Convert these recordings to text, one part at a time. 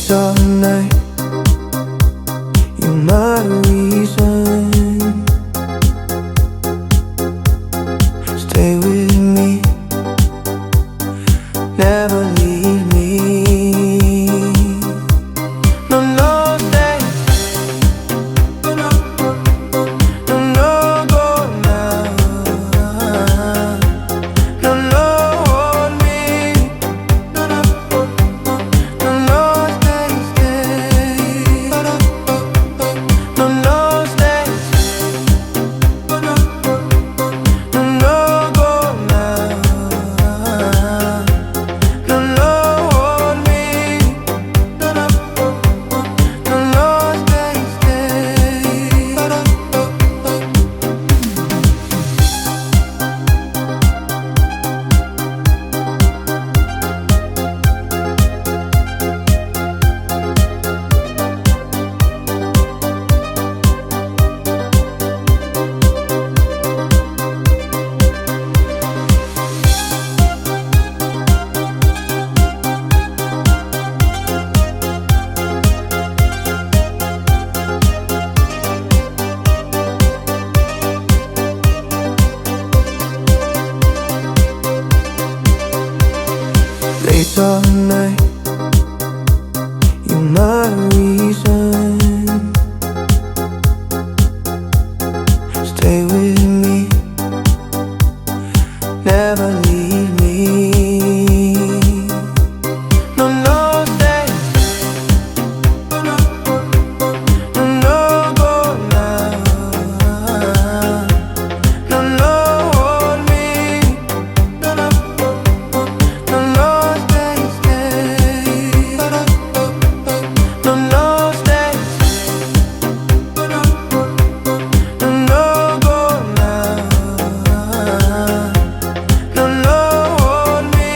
Late all night, you're my reason. Stay with me, never leave me. No, no, stay. No, no, go now. No, no, hold me. No, no, stay, stay. No, no, stay. No, no, go now. No, no, hold me. No, no, stay, stay. Late all night, you're my reason. Stay with me, never leave me. No, no, stay. No, no, go now. No, no, hold me. No, no, stay, stay. No, no, stay. No, go now. No, no, hold me.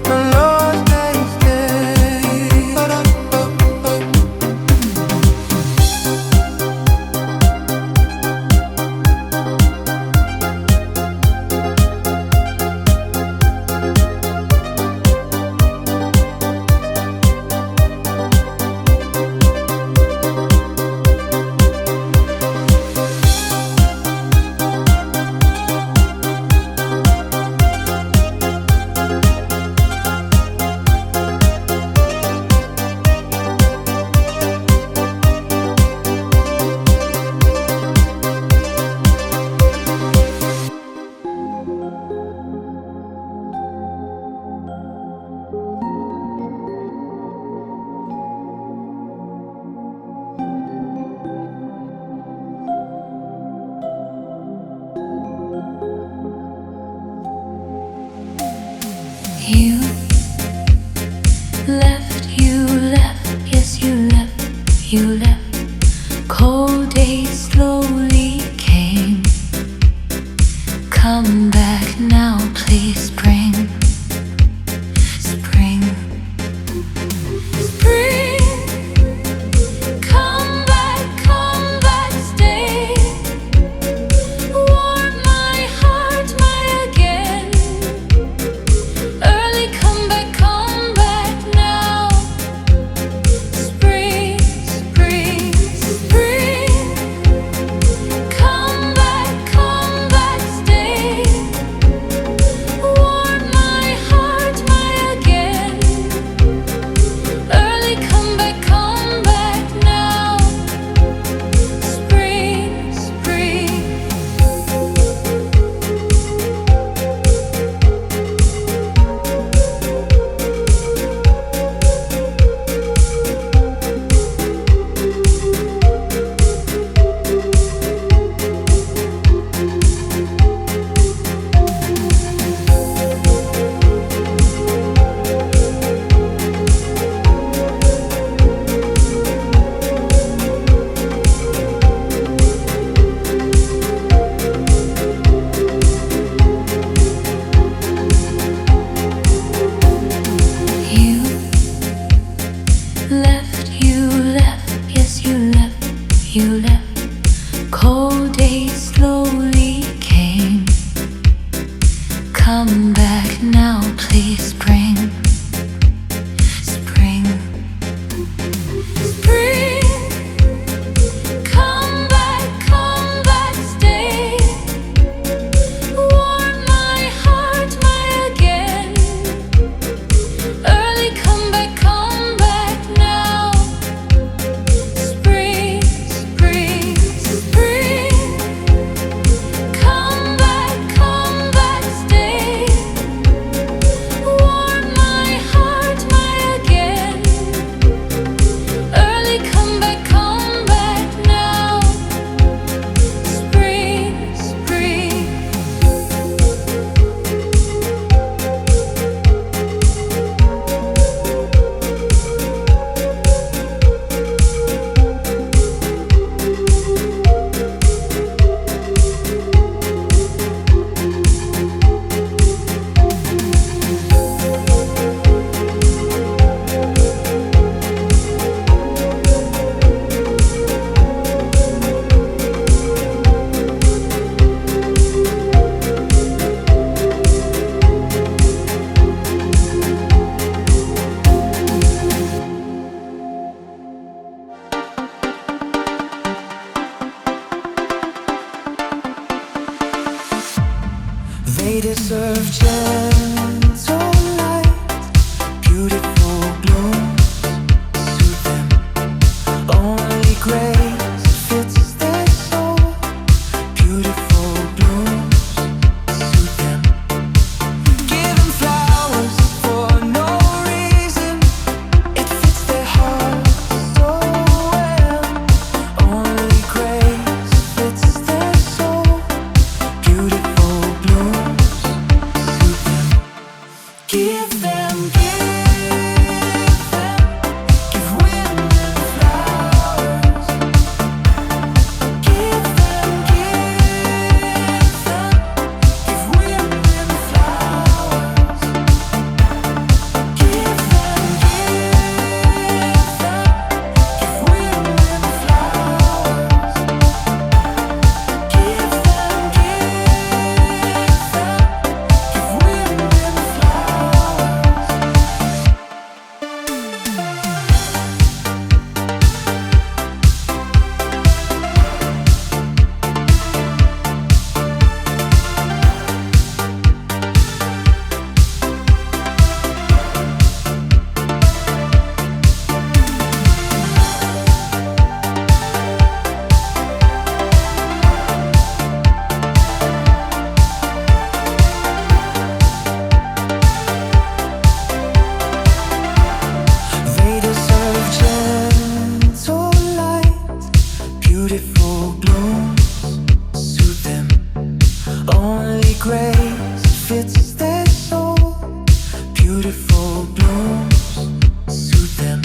No, no, stay, stay. You left, yes you left. Cold days slowly came. Come back now, please bring spring. Spring, come back, stay. Warm my heart, my again. Early come back now. Spring, spring, spring. Come back, stay. Warm my heart, my again. Early come back now. Spring, spring. You left, yes you left. Cold days slowly came. Come back now, please bring They deserve gentle light, beautiful blooms suit them. Only grace fits their soul, beautiful blooms suit them. Give them flowers for no reason, it fits their hearts so well. Only grace fits their soul, beautiful blooms suit them. Give them, give women flowers. Give them, give women flowers. Give them, give women flowers. Give them, give women They deserve gentle light, beautiful blooms suit them. Only grace fits their soul, beautiful blooms suit them.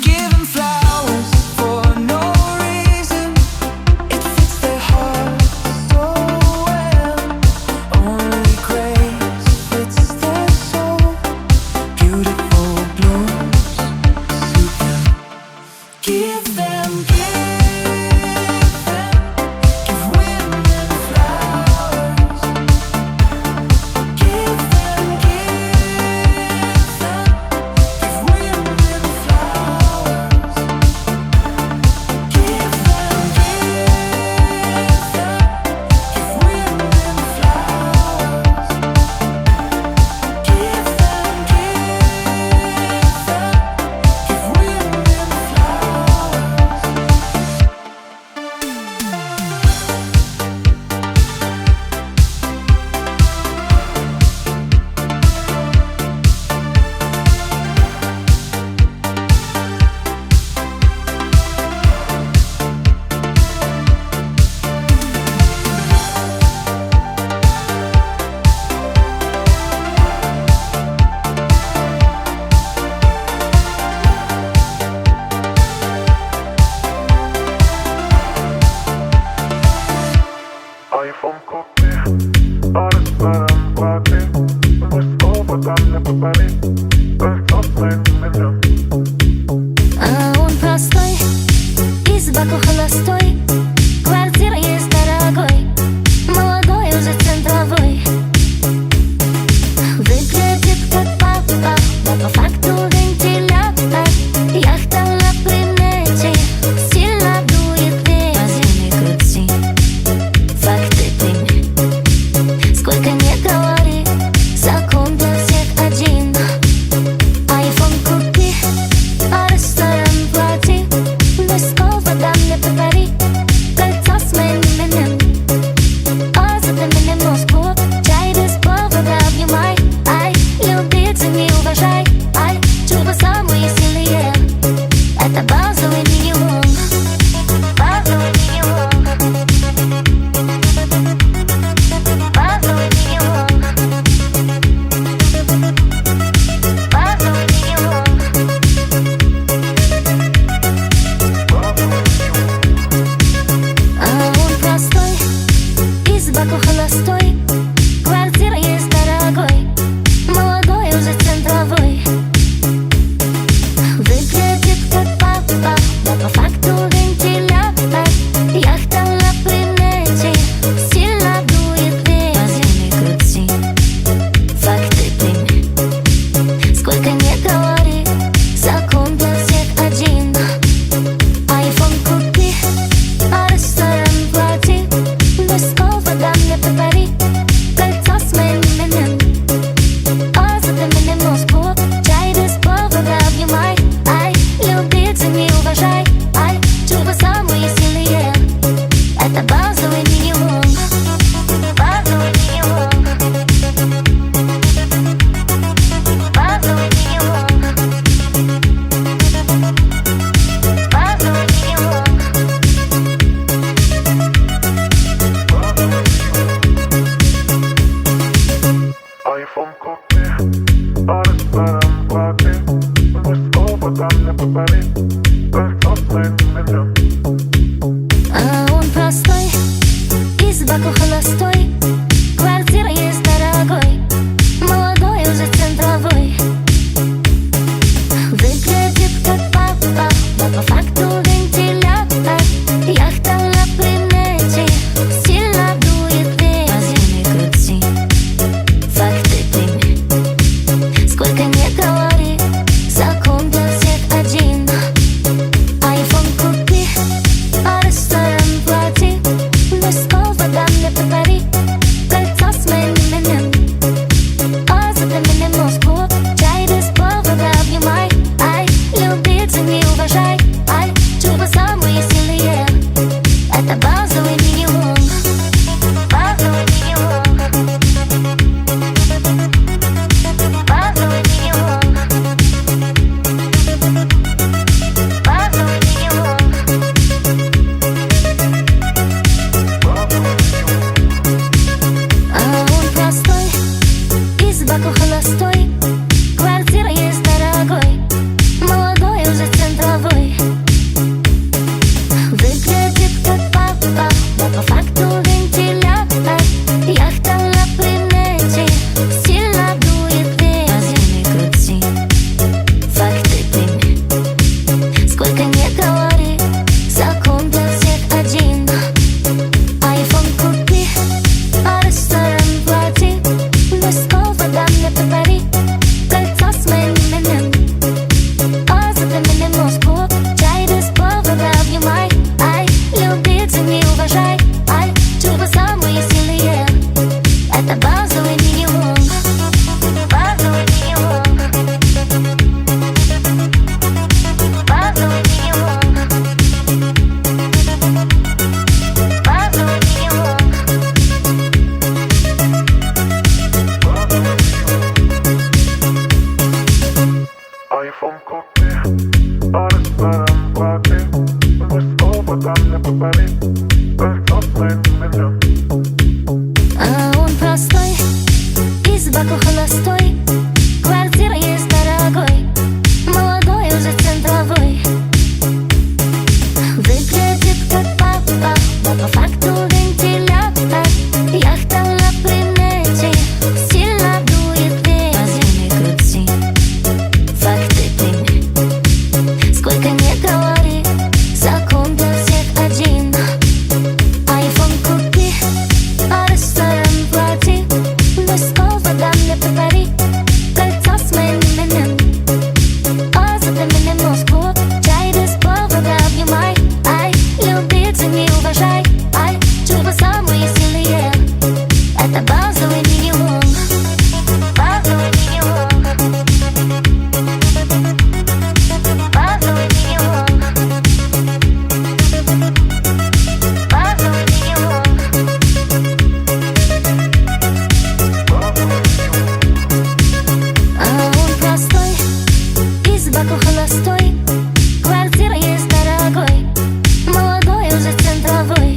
Give them flowers for no reason, it fits their hearts so well. Only grace fits their soul, beautiful blooms suit them. Give them, give women flowers. Give them, give women flowers. Give them, give women flowers. Give them, give women iPhone copy, ahora para empate. Nuestro botón de papel, А он простой, изба холостой, квартира есть дорогой, молодой уже центровой. Выглядит как папа, но по факту вентилятор. Яхта на примете, сильно дует ветер. Возьми, крути, факты прими. Сколько не говори, закон для всех один. Айфон купи, а ресторан плати. Без слова дам не повтори. баку холостой, квартира есть дорогой, молодой уже центровой. Выглядит как папа, но по факту вентилятор. Яхта на примете, сильно дует ветер. Возьми, крути, факты прими. Сколько не говори, закон для всех один. Айфон купи, а ресторан плати. Диско, вода мне подари, кольцо с моим именем. А за меня Москву, чай без повода обнимай. Ай, люби, цени, уважай. Ай, чувства самые сильные. Это базовый минимум. Базовый минимум. Базовый минимум. Базовый минимум. А он простой, из баку холостой, квартира есть дорогой, молодой уже центровой. Выглядит как папа, но по факту вентилятор. Яхта на примете, сильно дует ветер. Возьми, крути, факты прими. Сколько не говори, закон для всех один. Айфон купи, а ресторан плати. Диско, вода мне подари, кольцо с моим именем. А за меня Москву, чай без повода обнимай. Ай, люби, цени, уважай. Ай, чувства самые сильные. Это базовый минимум. Базовый минимум. Базовый минимум. Базовый минимум. Айфон купи, а ресторан плати. Диско, вода мне подари, кольцо с моим именем. А он простой, из баку холостой, квартира есть дорогой, молодой уже центровой. Выглядит как папа, но по факту вентилятор. Яхта на примете, сильно дует ветер. Возьми, крути, факты прими. Сколько не говори, закон для всех один. Айфон купи, а ресторан плати. Диско, вода мне подари, кольцо с моим именем. А за меня Москву, чай без повода обнимай. Ай, люби, цени, уважай. Ай, чувства самые сильные. Это базовый минимум. Базовый минимум. Базовый минимум. Базовый минимум. А он простой, из баку холостой, квартира есть дорогой, молодой уже центровой.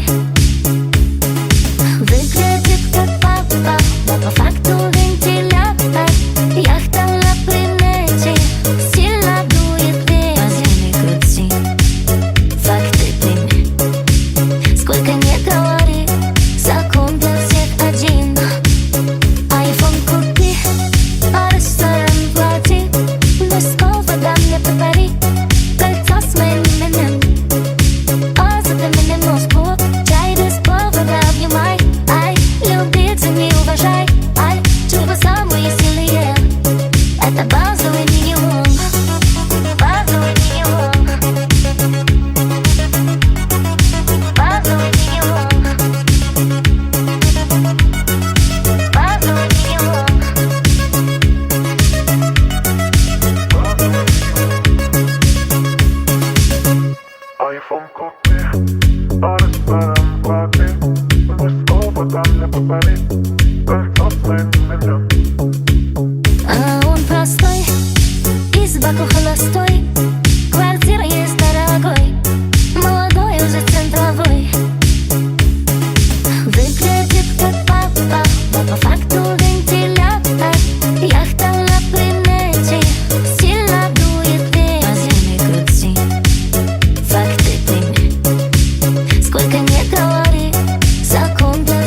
Выглядит как папа, но по факту вентилятор. Яхта на примете, сильно дует ветер. Возьми, крути, факты прими. Сколько не говори, закон для всех один. Айфон купи, а ресторан плати. Диско, вода мне подари, кольцо с моим именем. А за меня Москву, чай без повода обнимай. Ай, люби, цени, уважай. Ай, чувства самые сильные. Это базовый минимум. Базовый минимум. Базовый минимум. Базовый минимум. Айфон купи, а ресторан плати. Диско, вода мне подари, кольцо с моим именем. А он простой, из баку холостой, квартира есть дорогой, молодой уже центровой. Выглядит как папа, но по факту вентилятор. Яхта на примете, сильно дует ветер. Возьми, крути, факты прими. Сколько не говори, закон для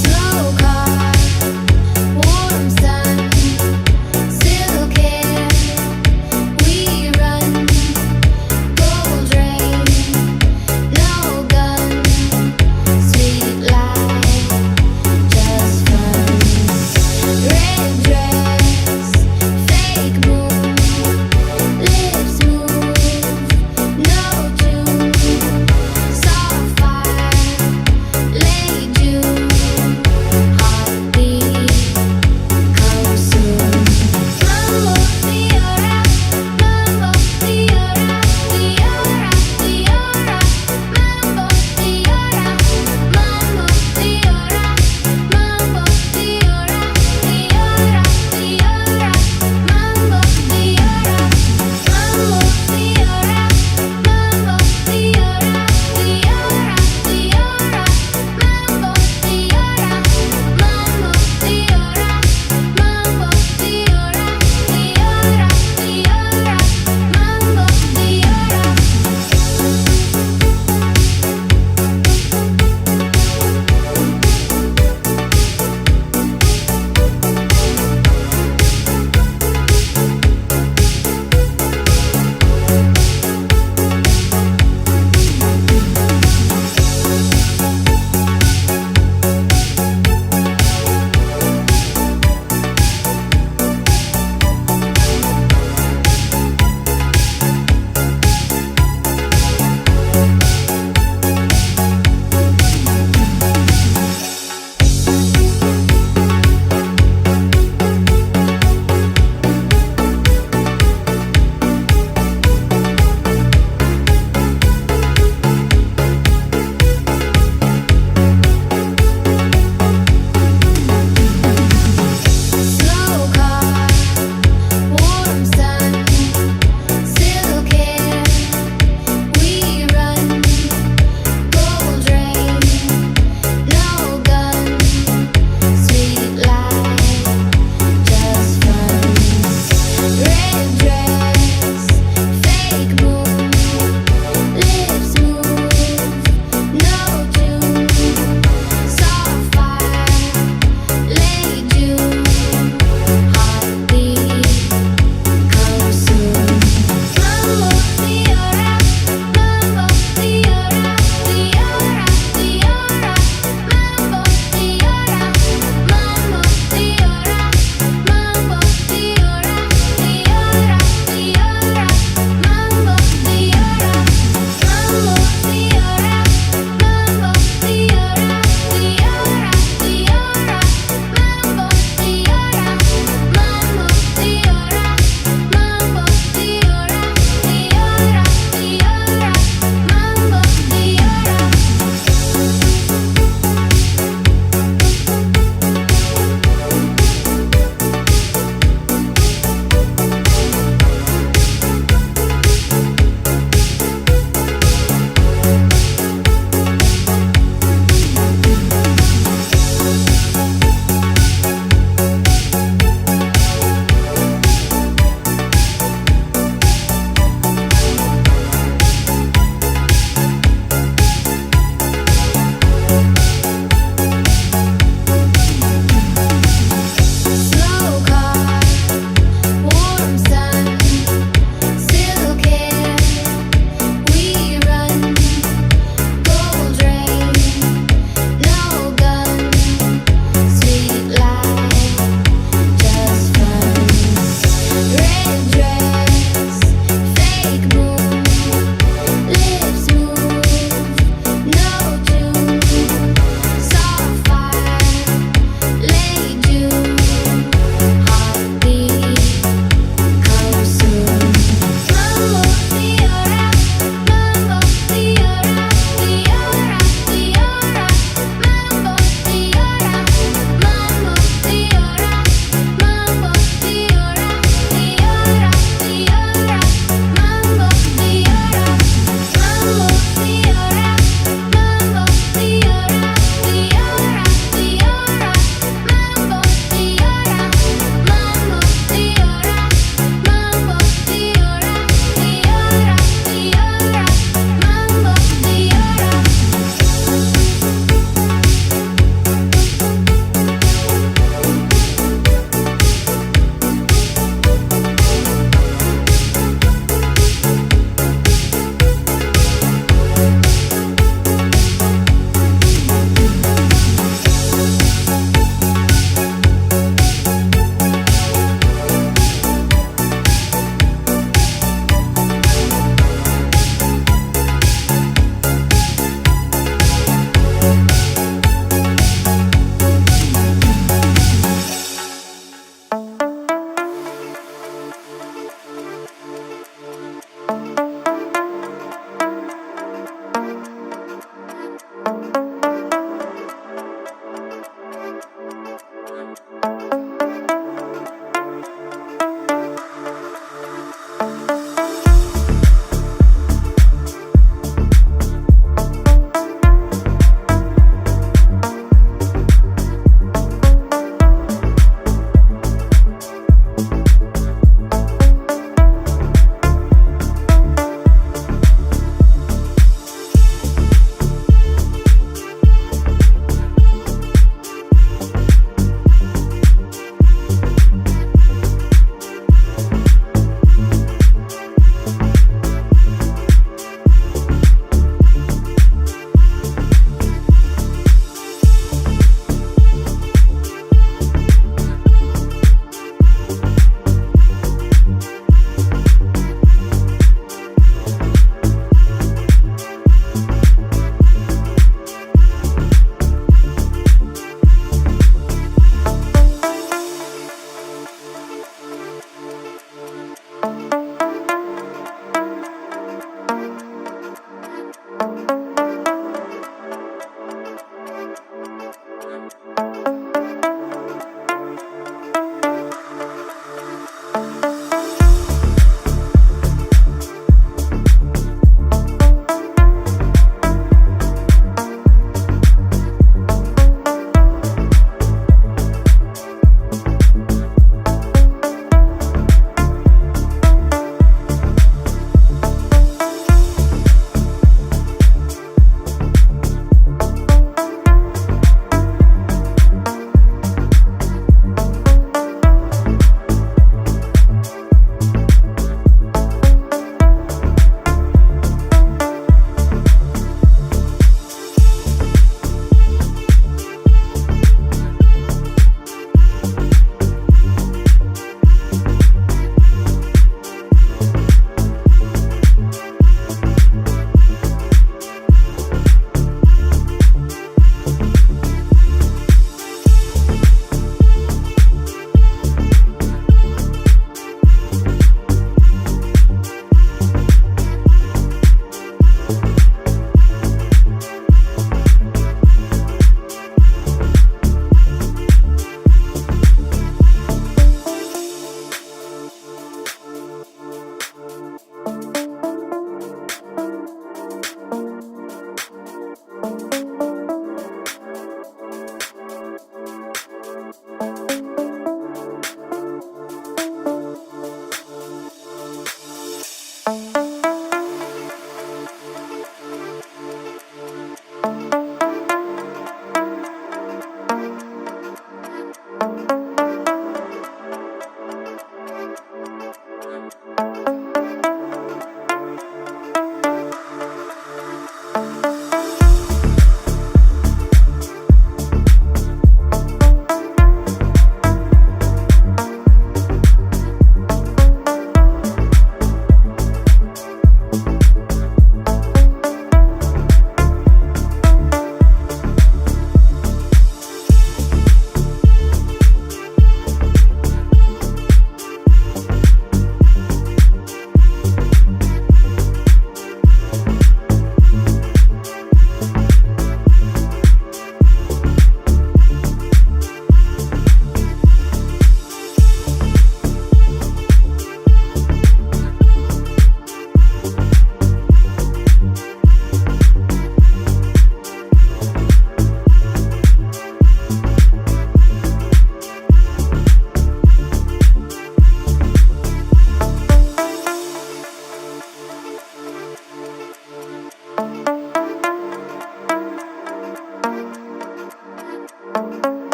Slow car, warm sun, silk hair, we run. Gold rain, no gun, sweet life, just fun. Red dress, fake moon, lips move, no tune.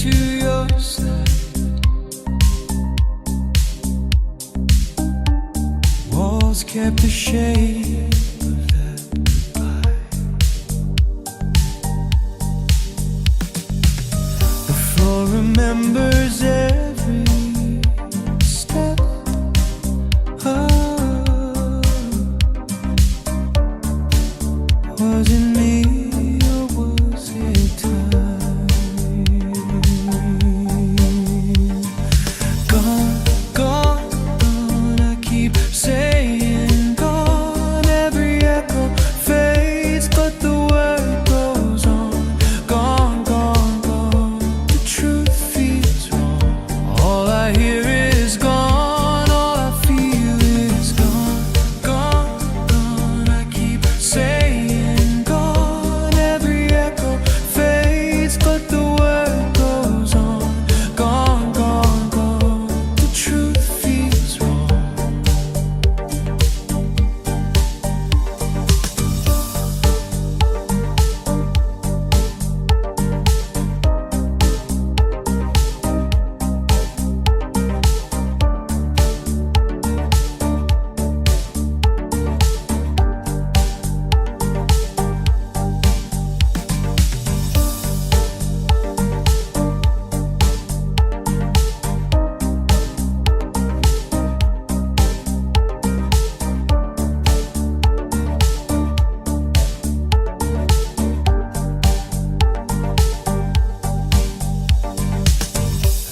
to your side. Walls kept the shape of that goodbye. The floor remembers every step. Oh, was it me or was it time? Gone, gone, gone, I keep saying gone. Every echo fades, but the word goes on. Gone, gone, gone, the truth feels wrong. All I hear is gone, all I feel is gone. Gone, gone, I keep saying gone. Every echo fades, but the word goes on. Gone, gone, gone, the truth feels wrong.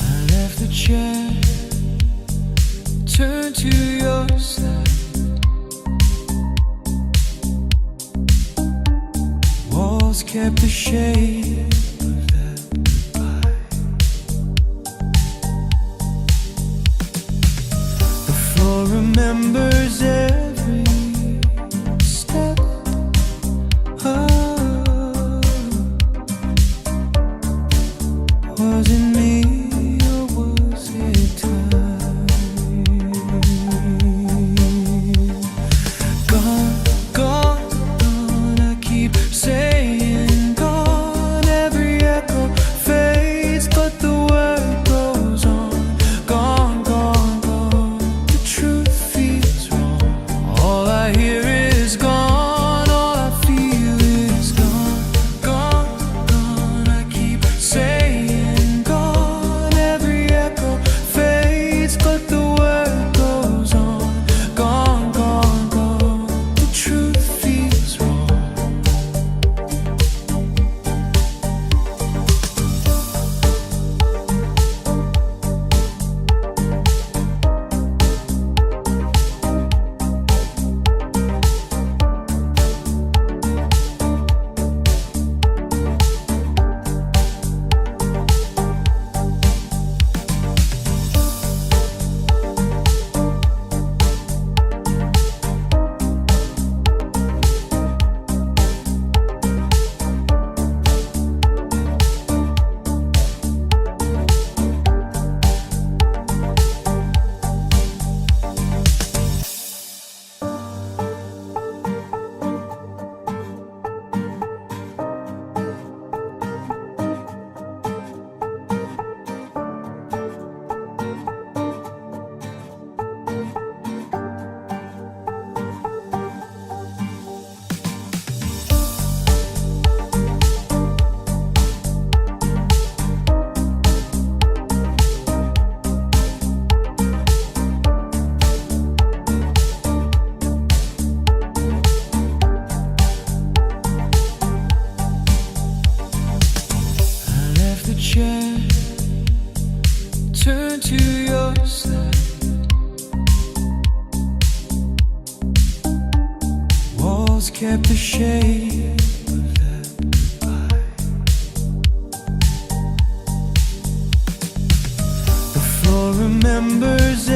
I left the chair, turned to your side. Walls kept the shape of that goodbye. The floor remembers every step. Oh, was it me or was it time? Gone, gone, gone, I keep saying gone. Every echo fades, but the word goes on. Gone, gone, gone, the truth feels wrong. All I hear is gone, all I feel is gone. Gone, gone, I keep saying gone. Every echo fades, but the word goes on. Gone, gone, gone, the truth feels wrong. I left the chair, turned to your side. Walls kept the shape of that goodbye. The floor remembers